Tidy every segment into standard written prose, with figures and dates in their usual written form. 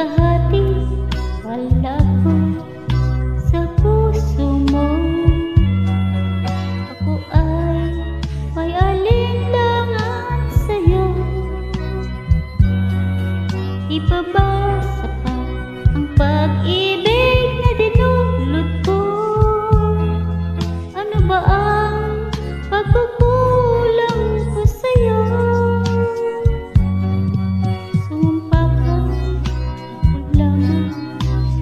kahati wala ko sa puso mo. Ako ay may alinlangan sa'yo. Ipabasa pa ang pag-ibig na dinulot ko. Ano ba ang pagkukulang ko sa'yo? Sumpa ka, ako lamang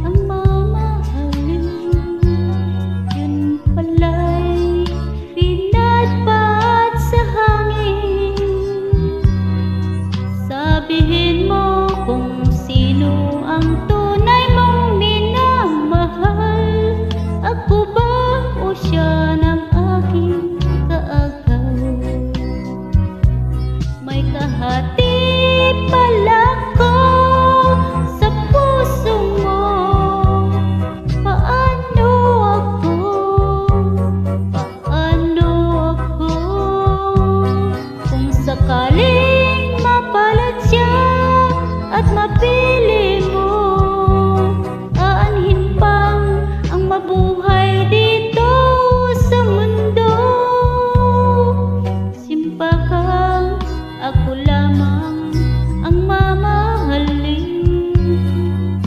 ang mamahalin. Yun pala'y pinadpad sa hangin. Sabihin mo kung sino ang tunay mong minamahal. Ako ba o siya ng aking kaagaw? May kahati pala ko sa puso mo. Paano ako? Paano ako? Kung sakaling mapalat siya at mapili mo, aanhin pang ang mabuhay dito sa mundo. Simpakang ako lamang ang mamahalin.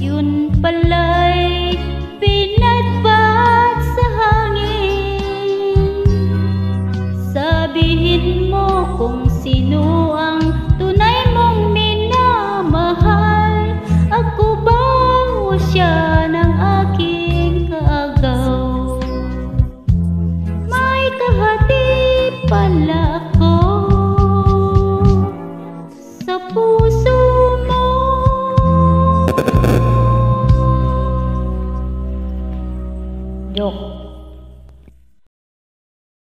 Yun pala'y pinadpad sa hangin. Sabihin mo kung sino ang tunay mong minamahal. Ako ba o siya ng aking kaagaw? May kahati pala ako sa puso mo. Joke.